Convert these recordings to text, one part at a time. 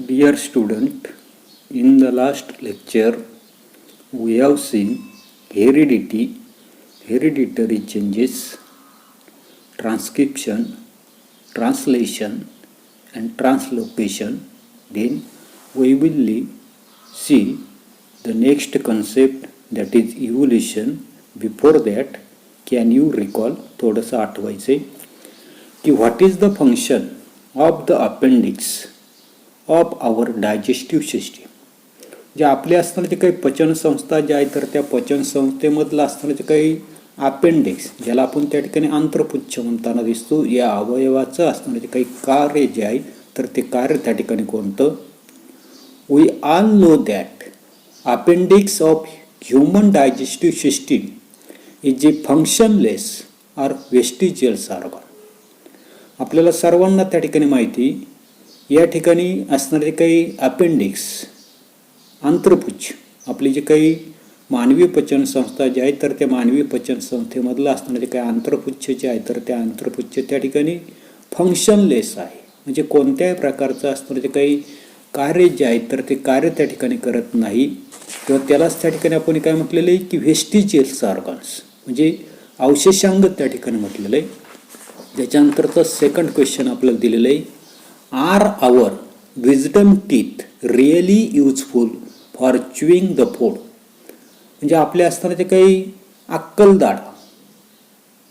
Dear student, in the last lecture we have seen hereditary changes, transcription, translation and translocation. Then we will see the next concept, that is evolution. Before that, can you recall, थोडंसं आठवायचे की what is the function of the appendix of our digestive system. जे आपल्या असणारे काही पचन संस्था ज्या आहेत तर त्या पचन संस्थेमधलं असणारे काही अपेंडिक्स, ज्याला आपण त्या ठिकाणी आंत्रपुच्छ म्हणताना दिसतो, या अवयवाचं असणारे काही कार्य जे आहे तर ते कार्य त्या ठिकाणी कोणतं. We all know that appendix of human digestive system is a functionless or vestigials organ. आपल्याला सर्वांना त्या ठिकाणी माहिती, या ठिकाणी असणारे काही अपेंडिक्स, आंत्रपुच्छ, आपली जे काही मानवी पचन संस्था जे आहे तर त्या मानवी पचन संस्थेमधलं असणारे काही आंत्रपुच्छ जे आहे तर त्या आंत्रपुच्छ त्या ठिकाणी फंक्शनलेस आहे, म्हणजे कोणत्याही प्रकारचं असणारे काही कार्य जे आहे तर ते कार्य त्या ठिकाणी करत नाही, किंवा त्यालाच त्या ठिकाणी आपण काय म्हटलेलं आहे की व्हेस्टिजियल्स ऑर्गन्स, म्हणजे अवशेषांग त्या ठिकाणी म्हटलेलं आहे. त्याच्यानंतरचं सेकंड क्वेश्चन आपल्याला दिलेलं आहे, are our wisdom teeth really useful for chewing the food. म्हणजे आपल्या असणारे काही अक्कलदाढ,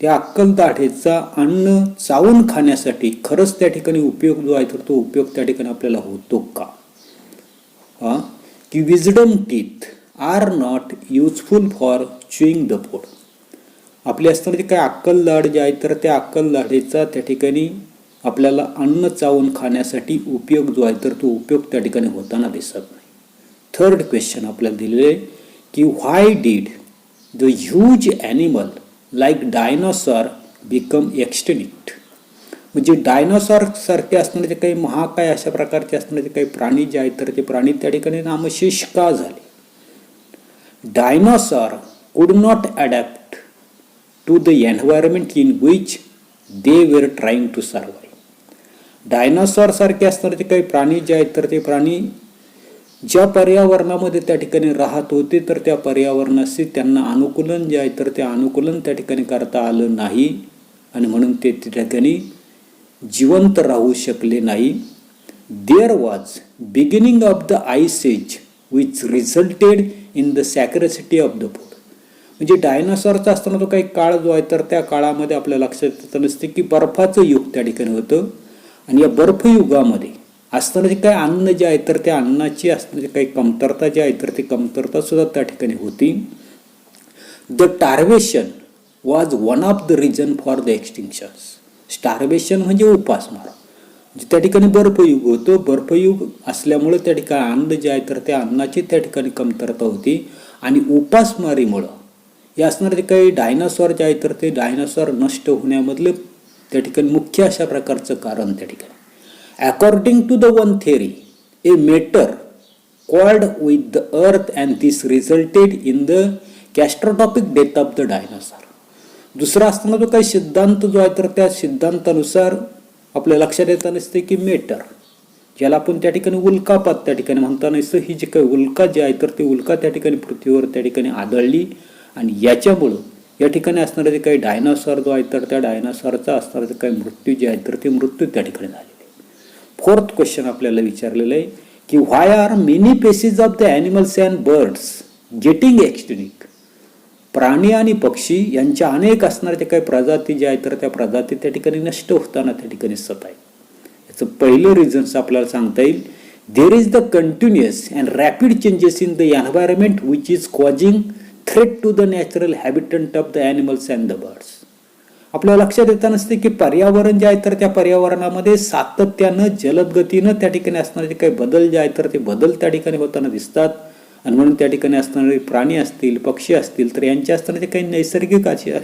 त्या अक्कलदाढेचा अन्न चावून खाण्यासाठी खरंच त्या ठिकाणी उपयोग जो आहे तर तो उपयोग त्या ठिकाणी आपल्याला होतो का. की wisdom teeth are not useful for chewing the food. आपल्या असणारे काही अक्कलदाढ जे आहे तर त्या अक्कलदाढेचा त्या ठिकाणी आपल्याला अन्न चावून खाण्यासाठी उपयोग जो आहे तर तो उपयोग त्या ठिकाणी होताना दिसत नाही. थर्ड क्वेश्चन आपल्याला दिलेले की why did the huge animal like dinosaur become extinct. म्हणजे डायनॉसॉर सारखे असणारे काही महाकाय अशा प्रकारचे असणारे काही प्राणी जे आहेत तर ते प्राणी त्या ठिकाणी नामशेष का झाले. Dinosaur could not adapt to the environment in which they were trying to survive. Dinosaur सारखे असणारे काही प्राणी जे आहेत तर ते प्राणी ज्या पर्यावरणामध्ये त्या ठिकाणी राहत होते तर त्या पर्यावरणाशी त्यांना अनुकूलन जे आहे तर ते अनुकूलन त्या ठिकाणी करता आलं नाही, आणि म्हणून ते त्या ठिकाणी जिवंत राहू शकले नाही. There was beginning of the ice age which resulted in the scarcity of the food. म्हणजे डायनासॉरचा असताना तो काही काळ जो आहे तर त्या काळामध्ये आपल्या लक्षात येत नसते की बर्फाचं युग त्या ठिकाणी होतं, आणि या बर्फयुगामध्ये असणारे काही अन्न जे आहे तर त्या अन्नाची असणारी काही कमतरता जे आहे तर ती कमतरता सुद्धा त्या ठिकाणी होती. The starvation was one of the reason for the extinctions. Starvation म्हणजे उपासमार, म्हणजे त्या ठिकाणी बर्फयुग होतं, बर्फयुग असल्यामुळे त्या ठिकाणी अन्न जे आहे तर त्या अन्नाची त्या ठिकाणी कमतरता होती, आणि उपासमारीमुळं हे असणारे काही डायनासॉर जे आहे तर ते डायनासॉर नष्ट होण्यामधलं त्या ठिकाणी मुख्य अशा प्रकारचं कारण त्या ठिकाणी. According to the one theory, a meteor collided with the earth and this resulted in the catastrophic death of the dinosaur. दुसरा असताना जो काही सिद्धांत जो आहे तर त्या सिद्धांतानुसार आपल्या लक्षात येता नसते की मेटर, ज्याला आपण त्या ठिकाणी उल्कापात त्या ठिकाणी म्हणताना नसतं, ही जी काही उल्का जी आहे तर ती उल्का त्या ठिकाणी पृथ्वीवर त्या ठिकाणी आदळली, आणि याच्यामुळं या ठिकाणी असणारे जे काही डायनासॉर जो आहे तर त्या डायनासॉरचा असणारे काही मृत्यू जे आहे तर ते मृत्यू त्या ठिकाणी झालेले. फोर्थ क्वेश्चन आपल्याला विचारलेलं आहे की why are many species of the animals and birds getting extinct. प्राणी आणि पक्षी यांच्या अनेक असणारे काही प्रजाती जे आहेत तर त्या प्रजाती त्या ठिकाणी नष्ट होताना त्या ठिकाणी दिसत आहे. याचं पहिलं रिझन्स आपल्याला सांगता येईल, there is the continuous and rapid changes in the environment which is causing threat to the natural habitant of the animals and the birds. आपल्याला लक्षात येता नसते की पर्यावरण जे आहे तर त्या पर्यावरणामध्ये सातत्यानं जलद गतीनं त्या ठिकाणी असणारे काही बदल जे आहेत तर ते बदल त्या ठिकाणी होताना दिसतात, आणि म्हणून त्या ठिकाणी असणारे प्राणी असतील, पक्षी असतील तर यांच्या असणारे काही नैसर्गिक असे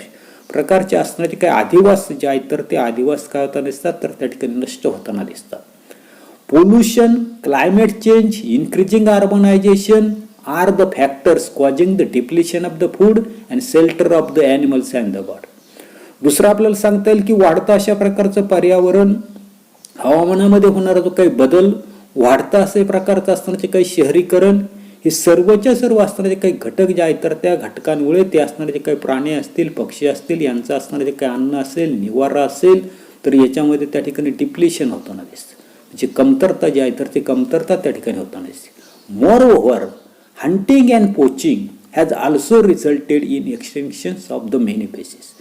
प्रकारचे असणारे काही आदिवास जे आहेत तर ते आदिवास काय होताना दिसतात तर त्या ठिकाणी नष्ट होताना दिसतात. Pollution, climate change, increasing urbanisation are the factors causing the depletion of the food and shelter of the animals and the bird. दुसरं आपल्याला सांगता येईल की वाढतं अशा प्रकारचं पर्यावरण, हवामानामध्ये होणारा जो काही बदल, वाढतं असे प्रकारचं असणारे काही शहरीकरण, हे सर्वच्या सर्व असणारे काही घटक जे आहेत तर त्या घटकांमुळे ते असणारे जे काही प्राणी असतील, पक्षी असतील, यांचं असणारे जे काही अन्न असेल, निवारा असेल, तर याच्यामध्ये त्या ठिकाणी डिप्लिशन होताना दिसतं, म्हणजे कमतरता जी आहे तर ती कमतरता त्या ठिकाणी होताना दिसते. Moreover, hunting and poaching has also resulted in extinctions of the many species.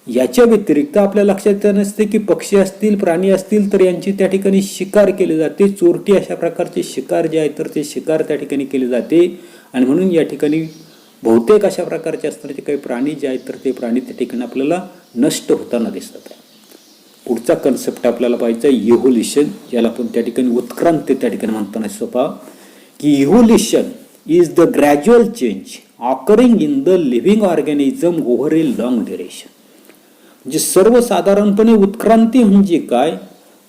याच्या व्यतिरिक्त आपल्या लक्षात येत नसते की पक्षी असतील, प्राणी असतील, तर यांची त्या ठिकाणी शिकार केली जाते, चोरटी अशा प्रकारचे शिकार जे आहे तर ते शिकार त्या ठिकाणी केले जाते, आणि म्हणून या ठिकाणी बहुतेक अशा प्रकारचे असणारे काही प्राणी जे आहेत तर ते प्राणी त्या ठिकाणी आपल्याला नष्ट होताना दिसत आहे. पुढचा कन्सेप्ट आपल्याला पाहायचा आहे इव्होल्युशन, ज्याला आपण त्या ठिकाणी उत्क्रांती त्या ठिकाणी म्हणताना सोपा, की evolution is the gradual change occurring in the living organism over A long duration. म्हणजे सर्वसाधारणपणे उत्क्रांती म्हणजे काय,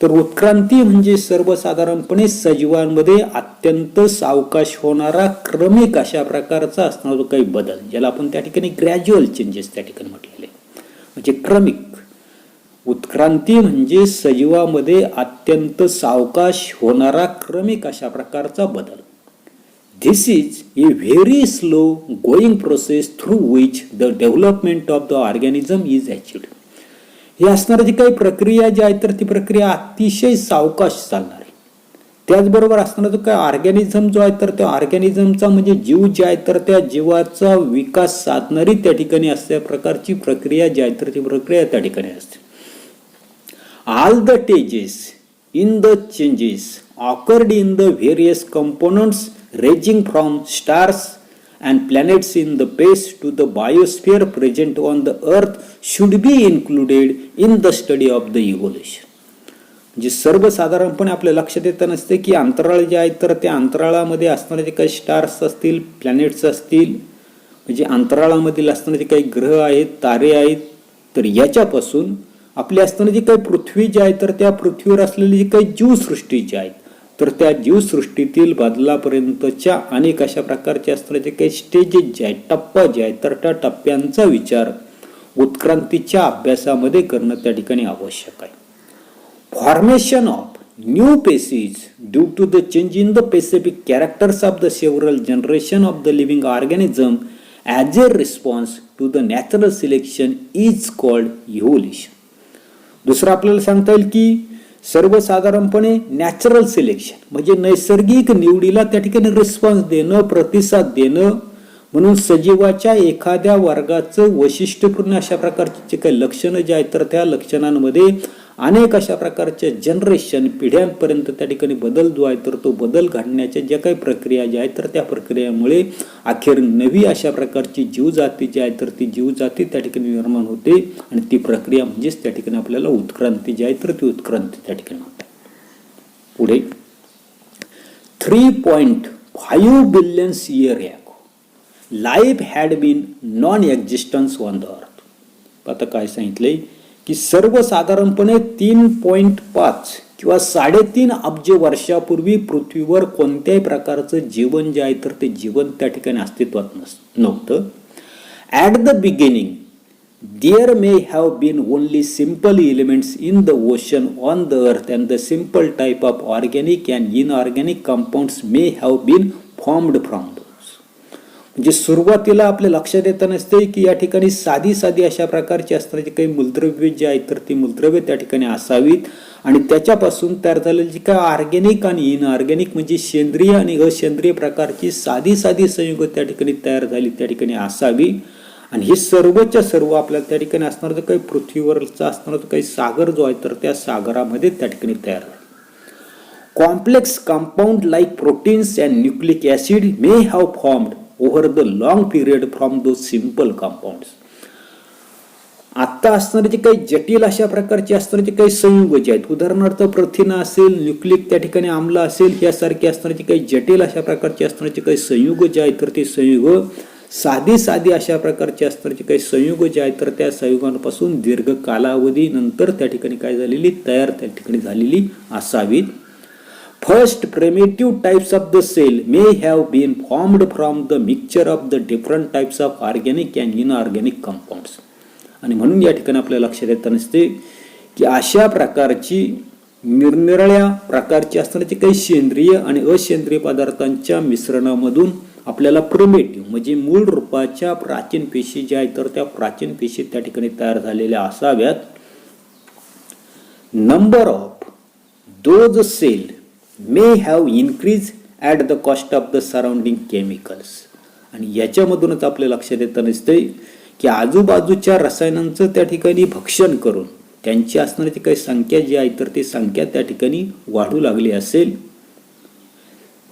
तर उत्क्रांती म्हणजे सर्वसाधारणपणे सजीवांमध्ये अत्यंत सावकाश होणारा क्रमिक अशा प्रकारचा असणारा काही बदल, ज्याला आपण त्या ठिकाणी ग्रॅज्युअल चेंजेस त्या ठिकाणी म्हटलेले, म्हणजे क्रमिक. उत्क्रांती म्हणजे सजीवामध्ये अत्यंत सावकाश होणारा क्रमिक अशा प्रकारचा बदल. This is a very slow going process through which the development of the organism is achieved. हे असणारी जी काही प्रक्रिया जी आहे तर ती प्रक्रिया अतिशय सावकाश चालणार आहे. त्याचबरोबर असणारा जो काही ऑर्गॅनिझम जो आहे तर त्या ऑर्गॅनिझमचा म्हणजे जीव जे आहे तर त्या जीवाचा विकास साधणारी त्या ठिकाणी अशा प्रकारची प्रक्रिया जी आहे तर ती प्रक्रिया त्या ठिकाणी असते. All the stages in the changes occurred in the various components ranging from stars and planets in the space to the biosphere present on the earth should be included in the study of the evolution. म्हणजे सर्वसाधारणपणे आपल्या लक्षात येत नसते की अंतराळ जे आहेत तर त्या अंतराळामध्ये असणारे जे काही स्टार्स असतील, प्लॅनेट्स असतील, म्हणजे अंतराळामधील असणारे जे काही ग्रह आहेत, तारे आहेत, तर याच्यापासून आपली असणारी जी काही पृथ्वी जी आहे तर त्या पृथ्वीवर असलेली जी काही जीवसृष्टी जी आहेत तर त्या जीवसृष्टीतील बदलापर्यंतच्या अनेक अशा प्रकारचे असणारे जे काही स्टेजेस जे आहेत, टप्पा जे आहेत तर त्या टप्प्यांचा विचार उत्क्रांतीच्या अभ्यासामध्ये करणं त्या ठिकाणी आवश्यक आहे. Formation of new species due to the change in the specific characters of the several generation of the living organism as a response to the natural selection is called evolution. दुसरं आपल्याला सांगता येईल की सर्वसाधारणपणे नॅचरल सिलेक्शन म्हणजे नैसर्गिक निवडीला त्या ठिकाणी रिस्पॉन्स देणं, प्रतिसाद देणं, म्हणून सजीवाच्या एखाद्या वर्गाचं वैशिष्ट्यपूर्ण अशा प्रकारचे जे काही लक्षणं जे आहेत तर त्या लक्षणांमध्ये अनेक अशा प्रकारच्या जनरेशन पिढ्यांपर्यंत त्या ठिकाणी बदल जो आहे तर तो बदल घडण्याच्या ज्या काही प्रक्रिया ज्या आहेत तर त्या प्रक्रियेमुळे अखेर नवी अशा प्रकारची जीवजाती जी आहे तर ती जीवजाती त्या ठिकाणी निर्माण होते, आणि ती प्रक्रिया म्हणजेच त्या ठिकाणी आपल्याला उत्क्रांती जी आहे तर ती उत्क्रांती त्या ठिकाणी म्हणतात. पुढे 3.5 billion years ago life had been non-existence on the earth. आता काय सांगितलंय की सर्वसाधारणपणे 3.5 किंवा 3.5 अब्ज वर्षापूर्वी पृथ्वीवर कोणत्याही प्रकारचं जीवन जे आहे तर ते जीवन त्या ठिकाणी अस्तित्वात नव्हतं. At the beginning there may have been only simple elements in the ocean on the earth and the simple type of organic and inorganic compounds may have been formed from those. म्हणजे सुरुवातीला आपल्या लक्षात येत नसते की या ठिकाणी साधी अशा प्रकारची असणारी काही मूलद्रव्ये जी आहेत तर ती मूलद्रव्ये त्या ठिकाणी असावीत, आणि त्याच्यापासून तयार झालेली जी काय ऑर्गॅनिक आणि इनऑर्गॅनिक म्हणजे सेंद्रिय आणि असेंद्रिय प्रकारची साधी संयुग त्या ठिकाणी तयार झाली त्या ठिकाणी असावी. आणि हे सर्वच्या सर्व आपल्याला त्या ठिकाणी असणार जो काही पृथ्वीवरचा असणारा जो काही सागर जो आहे तर त्या सागरामध्ये त्या ठिकाणी तयार झाला. Complex compound like proteins and nucleic acid may have formed over the long period from those simple compounds. आता असणारे जे काही जटिल अशा प्रकारचे असणारे जे काही संयुग जे आहेत, उदाहरणार्थ प्रथिना असेल, न्यूक्लिक त्या ठिकाणी आम्ल असेल, यासारखे असणारे जे काही जटिल अशा प्रकारचे असणारे जे काही संयुग जे आहेत तर ते संयुग साधी अशा प्रकारचे असणारे जे काही संयुग जे आहेत तर त्या संयुगांपासून दीर्घ कालावधी नंतर त्या ठिकाणी काय झालेली तयार त्या ठिकाणी झालेली असावीत. First primitive types of the cell may have been formed from the mixture of the different types of organic and inorganic compounds. आणि म्हणून या ठिकाणी आपल्या लक्षात येत नसते की अशा प्रकारची निरनिराळ्या प्रकारचे असणारे काही सेंद्रिय आणि असेंद्रिय पदार्थांच्या मिश्रणामधून आपल्याला प्रिमेटिव्ह म्हणजे मूळ रूपाच्या प्राचीन पेशी ज्या आहेत तर त्या प्राचीन पेशी त्या ठिकाणी तयार झालेल्या असाव्यात. Number of those cell may have increase at the cost of the surrounding chemicals. आणि याच्यामधूनच आपल्या लक्षात येतं नसते की आजूबाजूच्या रसायनांचं त्या ठिकाणी भक्षण करून त्यांची असणारी काही संख्या जी आहे तर ती संख्या त्या ठिकाणी वाढू लागली असेल.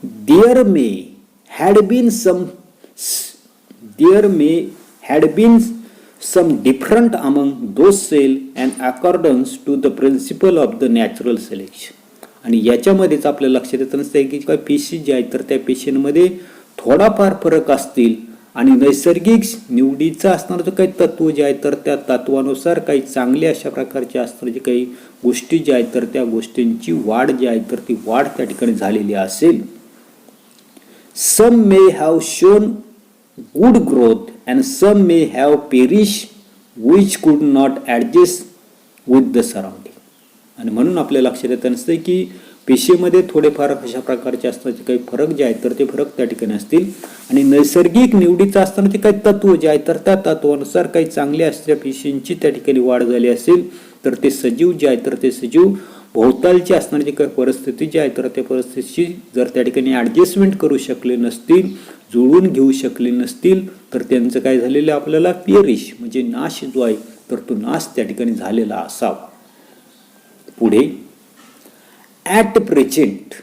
There may had been some different among those cell and accordance to the principle of the natural selection. आणि याच्यामध्येच आपल्या लक्षात येत नसते की काही पेशी जे आहेत तर त्या पेशींमध्ये थोडाफार फरक असतील आणि नैसर्गिक निवडीचं असणारं जो काही तत्व जे आहे तर त्या तत्वानुसार काही चांगले अशा प्रकारचे असणारे जे काही गोष्टी ज्या आहेत तर त्या गोष्टींची वाढ जी आहे तर ती वाढ त्या ठिकाणी झालेली असेल. Some may have shown good growth and some may have perished which could not adjust with the surrounding. आणि म्हणून आपल्या लक्षात येत नसते की पेशीमध्ये थोडेफार अशा प्रकारचे असणारे काही फरक जे आहेत तर ते फरक त्या ठिकाणी असतील आणि नैसर्गिक निवडीचं असताना ते काही तत्व जे आहे तर त्या तत्वानुसार काही चांगल्या असलेल्या पेशींची त्या ठिकाणी वाढ झाली असेल तर ते सजीव जे आहे तर ते सजीव भोवतालची असणारी जी काही परिस्थिती जी आहे तर त्या परिस्थितीची जर त्या ठिकाणी ॲडजस्टमेंट करू शकले नसतील, जुळवून घेऊ शकले नसतील तर त्यांचं काय झालेलं आपल्याला पेरिश म्हणजे नाश जो आहे तर तो नाश त्या ठिकाणी झालेला असावा. पुढे at present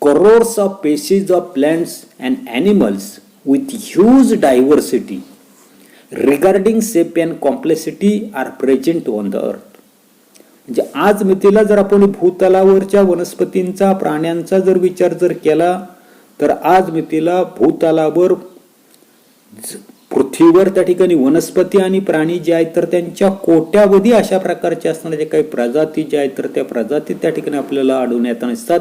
crores of species of plants and animals with huge diversity regarding shape and complexity are present on the earth. म्हणजे आज मितीला जर आपण भूतलावरच्या वनस्पतींचा प्राण्यांचा जर विचार जर केला तर आज मितीला भूतलावर पृथ्वीवर त्या ठिकाणी वनस्पती आणि प्राणी जे आहेत तर त्यांच्या कोट्यावधी अशा प्रकारचे असणारे जे काही प्रजाती ज्या आहेत तर त्या प्रजाती त्या ठिकाणी आपल्याला आढळून येत असतात.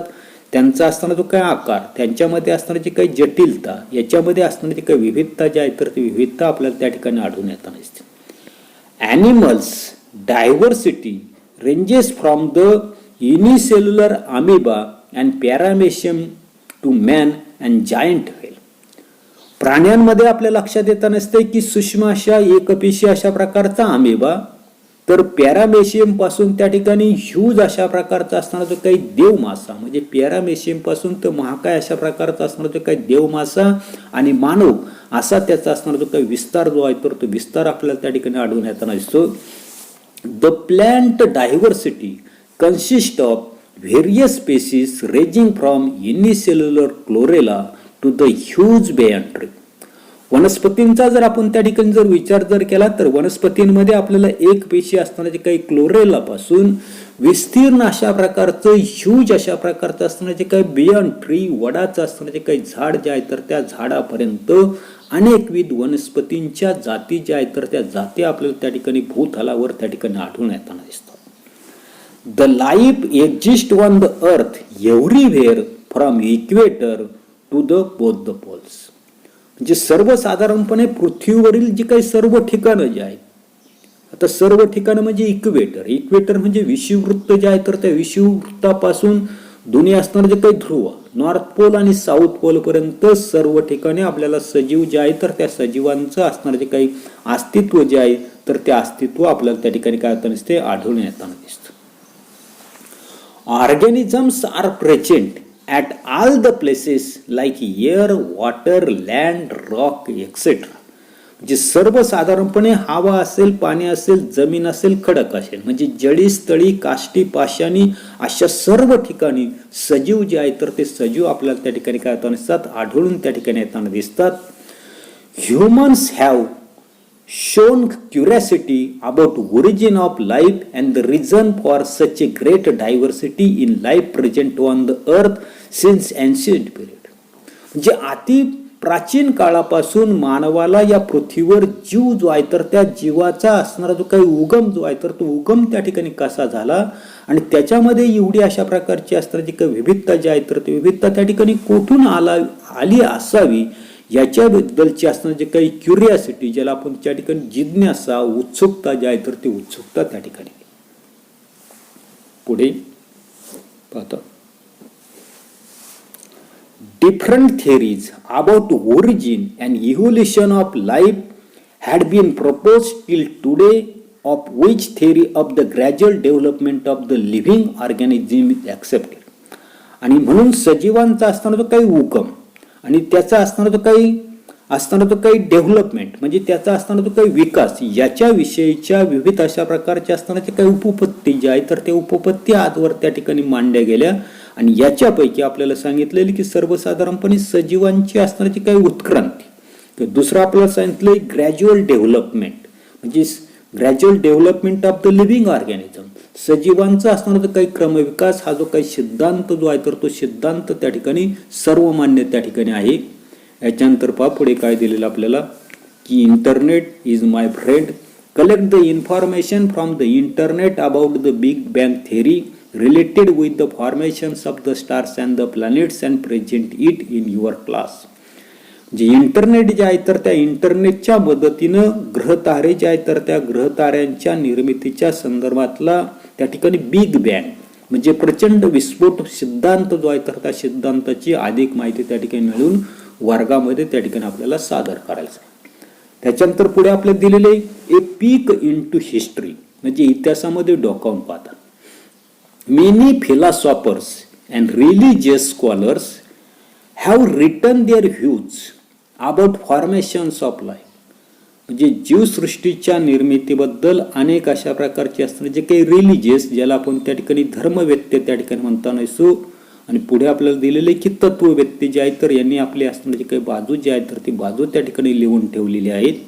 त्यांचा असणारा जो काही आकार, त्यांच्यामध्ये असणारी जी काही जटिलता, याच्यामध्ये असणारी जी काही विविधता जी आहे तर ती विविधता आपल्याला त्या ठिकाणी आढळून येत असते. Animals diversity ranges from the unicellular amoeba and paramecium to man and giant whale. प्राण्यांमध्ये आपल्या लक्षात येत नसते की सूक्ष्म अशा एकपेशी अशा प्रकारचा अमेबा तर पॅरामेशियम पासून त्या ठिकाणी ह्यूज अशा प्रकारचा असणारा जो काही देव मासा म्हणजे पॅरामेशियम पासून तर महाकाय अशा प्रकारचा असणारा जो काही देव मासा आणि मानव असा त्याचा असणारा जो काही विस्तार जो आहे तर तो विस्तार आपल्याला त्या ठिकाणी आढळून येताना दिसतो. The plant diversity consists of various species ranging from unicellular chlorella to the huge banyan tree. वनस्पतींचा जर आपण त्या ठिकाणी जर विचार जर केला तर वनस्पतींमध्ये आपल्याला एक पेशी असताना जे काही क्लोरेला पासून विस्तीर्ण अशा प्रकारचं ह्यूज अशा प्रकारचं असताना जे काही बियॉन ट्री वडाचं असताना जे काही झाड जे आहे तर त्या झाडापर्यंत अनेकविध वनस्पतींच्या जाती ज्या आहेत तर त्या जाती आपल्याला त्या ठिकाणी भूतलावर त्या ठिकाणी आढळून येताना दिसतात. The life exist on the earth everywhere from equator to the both the poles. म्हणजे सर्वसाधारणपणे पृथ्वीवरील जी काही सर्व ठिकाणं जी आहेत आता सर्व ठिकाणं म्हणजे इक्वेटर म्हणजे विषुववृत्त जे आहे तर त्या विषुववृत्तापासून दोन्ही असणारे जे काही ध्रुव नॉर्थ पोल आणि साऊथ पोल पर्यंत सर्व ठिकाणी आपल्याला सजीव जे आहे तर त्या सजीवांचं असणारे जे काही अस्तित्व जे आहे तर ते अस्तित्व आपल्याला त्या ठिकाणी काय होताना दिसते आढळून येताना दिसतं. Organisms are present at all the places like air, water, land, rock etcetera. म्हणजे सर्वसाधारणपणे हवा असेल, पाणी असेल, जमीन असेल, खडक असेल म्हणजे जडी, स्थळी, काष्टी, पाषाणी अशा सर्व ठिकाणी सजीव जे आहे तर ते सजीव आपल्याला त्या ठिकाणी काय होताना दिसतात आढळून त्या ठिकाणी येताना दिसतात. Humans have shown curiosity about origin of life and the reason for such a great diversity in life present on the earth since ancient period. म्हणजे अति प्राचीन काळापासून मानवाला या पृथ्वीवर जीव जो आहे तर त्या जीवाचा असणारा जो काही उगम जो आहे तर तो उगम त्या ठिकाणी कसा झाला आणि त्याच्यामध्ये एवढी अशा प्रकारची असणारी जी काही विविधता जी आहे तर ती विविधता त्या ठिकाणी कुठून आली असावी याच्याबद्दलची असणारी जे काही क्युरियासिटी ज्याला आपण त्या ठिकाणी जिज्ञासा उत्सुकता जी आहे तर ती उत्सुकता त्या ठिकाणी. पुढे पाहतो. Different theories about origin and evolution of life had been proposed till today, of which theory of the gradual development of the living organism is accepted. आणि म्हणून सजीवांचा असताना तो काही उगम आणि त्याचा असताना तो काही डेव्हलपमेंट म्हणजे त्याचा असताना तो काही विकास याच्या विषयीच्या विविध अशा प्रकारच्या असतानाच्या काही उपपत्ती ज्या आहेत तर त्या उपपत्ती आजवर त्या ठिकाणी मांडल्या गेल्या. आणि याच्यापैकी आपल्याला सांगितलेले की सर्वसाधारणपणे सजीवांची असतानाची काही उत्क्रांती. दुसरं आपल्याला सांगितलंय ग्रॅज्युअल डेव्हलपमेंट म्हणजे gradual development of the living organism. सजीवांचा असताना काही क्रमविकास हा जो काही सिद्धांत जो आहे तर तो सिद्धांत त्या ठिकाणी सर्वमान्य त्या ठिकाणी आहे. याच्यानंतर पहा पुढे काय दिलेलं आपल्याला की internet is my friend, collect the information from the internet about the big bang theory related with the formations of the stars and the planets and present it in your class. जे internet जे आहे तर त्या इंटरनेटच्या मदतीनं ग्रहतारे जे आहेत तर त्या ग्रहताऱ्यांच्या निर्मितीच्या संदर्भातला त्या ठिकाणी बिग बँग म्हणजे प्रचंड विस्फोट सिद्धांत जो आहे तर त्या सिद्धांताची अधिक माहिती त्या ठिकाणी मिळून वर्गामध्ये त्या ठिकाणी आपल्याला सादर करायचं. त्याच्यानंतर पुढे आपल्याला दिलेले a peek into history म्हणजे इतिहासामध्ये डोकावून पाहतात. Many philosophers and religious scholars have written their views about formations of life. म्हणजे जीवसृष्टीच्या निर्मितीबद्दल अनेक अशा प्रकारचे असतात जे काही रिलिजियस ज्याला आपण त्या ठिकाणी धर्मवेत्ते त्या ठिकाणी म्हणताना असो. आणि पुढे आपल्याला दिलेले की तत्ववेत्ते जे आहेत तर यांनी आपली असणारी काही बाजू जी आहे तर ती बाजू त्या ठिकाणी लिहून ठेवलेली आहेत.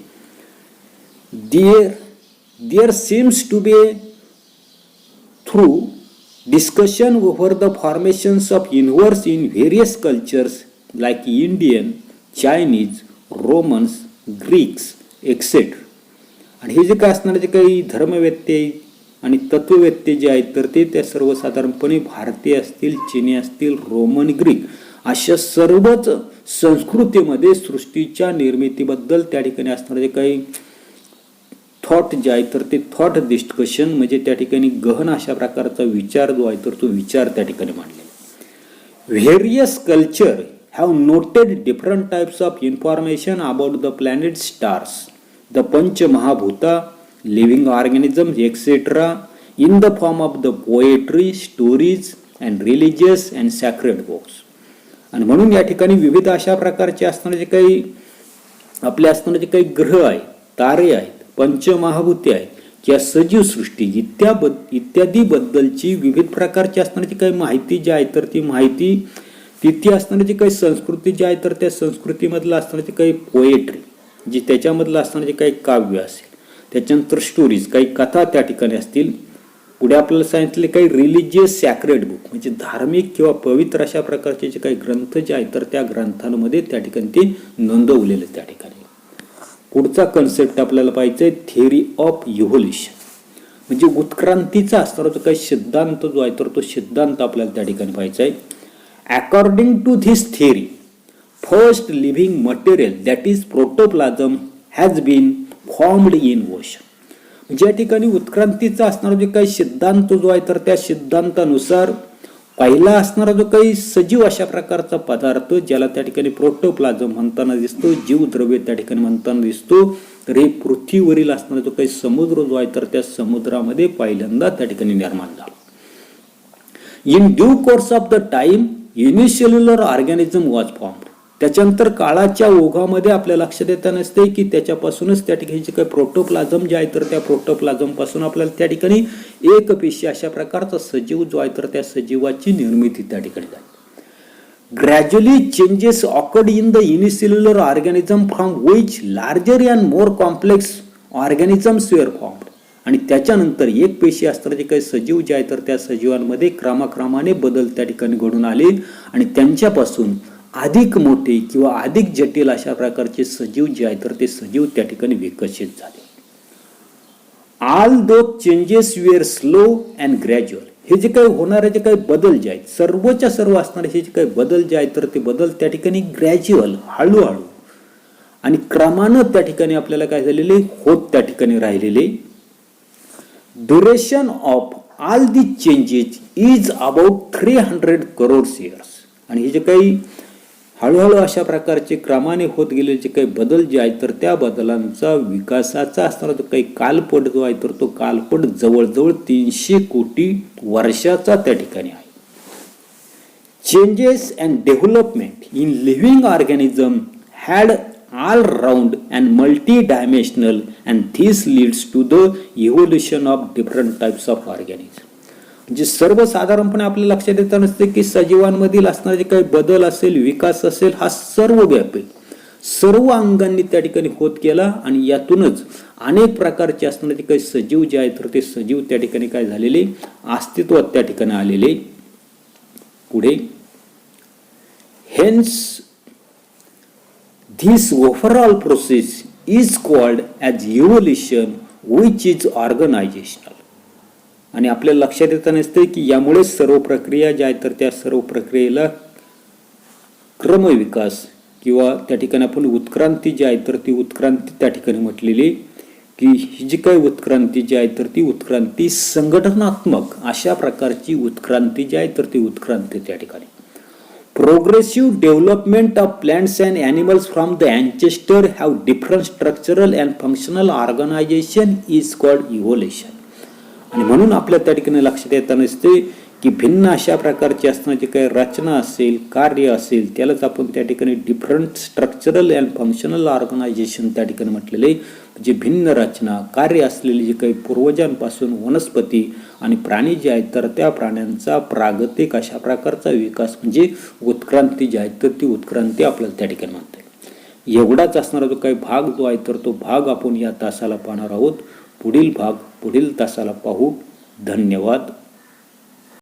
There seems to be through discussion over the formations of universe in various cultures like Indian, Chinese, Romans, Greeks, etc. आणि हे जे काय असणारे जे काही धर्मवेत्ते आणि तत्ववेत्ते जे आहेत तर ते त्या सर्वसाधारणपणे भारतीय असतील, चीनी असतील, रोमन, ग्रीक अशा सर्वच संस्कृतीमध्ये सृष्टीच्या निर्मितीबद्दल त्या ठिकाणी असणारे जे काही थॉट जे आहे तर ते थॉट डिस्कशन म्हणजे त्या ठिकाणी गहन अशा प्रकारचा विचार जो आहे तर तो विचार त्या ठिकाणी मांडले. Various culture have noted different types of information about the planet, stars, the panchamahabhuta, living organism etcetera in the form of the poetry, stories and religious and sacred books. आणि म्हणून या ठिकाणी विविध अशा प्रकारचे असणारे जे काही आपले असणारे जे काही ग्रह आहेत, तारे आहेत, पंचमहाभूते आहेत किंवा सजीव सृष्टी इत्यादी बद्दलची विविध प्रकारची असणारी काही माहिती जी आहे तर ती माहिती तिथे असणारी काही संस्कृती जी आहे तर त्या संस्कृतीमधलं असणारी काही पोएट्री जी त्याच्यामधलं असणारे काही काव्य असेल, त्याच्यानंतर स्टोरीज काही कथा त्या ठिकाणी असतील. पुढे आपल्याला सांगितले काही रिलिजियस सॅक्रेड बुक म्हणजे धार्मिक किंवा पवित्र अशा प्रकारचे जे काही ग्रंथ जे आहेत तर त्या ग्रंथांमध्ये त्या ठिकाणी ते नोंदवलेले त्या ठिकाणी. पुढचा कन्सेप्ट आपल्याला पाहिजे थिअरी ऑफ इव्होल्युशन म्हणजे उत्क्रांतीचा असणारा जो काही सिद्धांत जो आहे तर तो सिद्धांत आपल्याला त्या ठिकाणी पाहिजे आहे. According to this theory first living material that is protoplasm has been formed in ocean. म्हणजे या ठिकाणी उत्क्रांतीचा असणारा जो काही सिद्धांत जो आहे तर त्या सिद्धांतानुसार पहिला असणारा जो काही सजीव अशा प्रकारचा पदार्थ ज्याला त्या ठिकाणी प्रोटोप्लाझम म्हणताना दिसतो, जीवद्रव्य त्या ठिकाणी म्हणताना दिसतो, तर हे पृथ्वीवरील असणारा जो काही समुद्र जो आहे तर त्या समुद्रामध्ये पहिल्यांदा त्या ठिकाणी निर्माण झाला. In due course of the time unicellular organism was formed. त्याच्यानंतर काळाच्या ओघामध्ये आपल्या लक्षात येता नसते की त्याच्यापासूनच त्या ठिकाणी जे काही प्रोटोप्लाझम जे आहे तर त्या प्रोटोप्लाझम पासून आपल्याला त्या ठिकाणी एक पेशी अशा प्रकारचा सजीव जो आहे तर त्या सजीवाची निर्मिती त्या ठिकाणी झाली. Gradually changes occurred in the unicellular organism from which larger and more complex organisms were formed. आणि त्याच्यानंतर एक पेशी असणारे जे काही सजीव जे आहे तर त्या सजीवांमध्ये क्रमाक्रमाने बदल त्या ठिकाणी घडून आले आणि त्यांच्यापासून अधिक मोठे किंवा अधिक जटिल अशा प्रकारचे सजीव जे आहेत तर ते सजीव त्या ठिकाणी विकसित झाले. All those changes were slow and gradual. हे जे काही होणारे जे काही बदल जे आहेत सर्वच्या सर्व असणारे हे जे काही बदल जे आहेत तर ते बदल त्या ठिकाणी ग्रॅज्युअल हळूहळू आणि क्रमानं त्या ठिकाणी आपल्याला काय झालेले होत त्या ठिकाणी राहिलेले. Duration of all the changes is about 300 crores years. आणि हे जे काही हळूहळू अशा प्रकारचे क्रमाने होत गेलेले जे काही बदल जे आहेत तर त्या बदलांचा विकासाचा असणारा जो काही कालपट जो आहे तर तो कालपट जवळजवळ 300 कोटी वर्षाचा त्या ठिकाणी आहे. Changes and development in living organism had all round and multi-dimensional, and this leads to the evolution of different types of organisms. म्हणजे सर्वसाधारणपणे आपल्या लक्षात येत नसते की सजीवांमधील असणारे जे काही बदल असेल, विकास असेल, हा सर्वव्यापी सर्व अंगांनी त्या ठिकाणी होत गेला आणि यातूनच अनेक प्रकारचे असणारे जे काही सजीव जे आहेत तर ते सजीव त्या ठिकाणी काय झालेले अस्तित्वात त्या ठिकाणी आलेले. पुढे hence this overall process is called as evolution, which is organizational. आणि आपल्या लक्षात येत नसते की यामुळे सर्व प्रक्रिया ज्या आहेत तर त्या सर्व प्रक्रियेला क्रमविकास किंवा त्या ठिकाणी आपण उत्क्रांती जी आहे तर ती उत्क्रांती त्या ठिकाणी म्हटलेली की ही जी काही उत्क्रांती जी आहे तर ती उत्क्रांती संघटनात्मक अशा प्रकारची उत्क्रांती जी आहे तर ती उत्क्रांती त्या ठिकाणी. Progressive development of plants and animals from the ancestor have different structural and functional organization is called evolution. आणि म्हणून आपल्या त्या ठिकाणी लक्षात येत नसते की भिन्न अशा प्रकारची असणारी जी काही रचना असेल, कार्य असेल, त्यालाच आपण त्या ठिकाणी different structural and functional organisation त्या ठिकाणी म्हटलेले. जे भिन्न रचना कार्य असलेली जे काही पूर्वजांपासून वनस्पती आणि प्राणी जे आहेत तर त्या प्राण्यांचा प्रागतिक अशा प्रकारचा विकास म्हणजे उत्क्रांती जी आहे तर ती उत्क्रांती आपल्याला त्या ठिकाणी म्हणता येईल. एवढाच असणारा जो काही भाग जो आहे तर तो भाग आपण या तासाला पाहणार आहोत. पुढील भाग पुढील तासाला पाहू. धन्यवाद.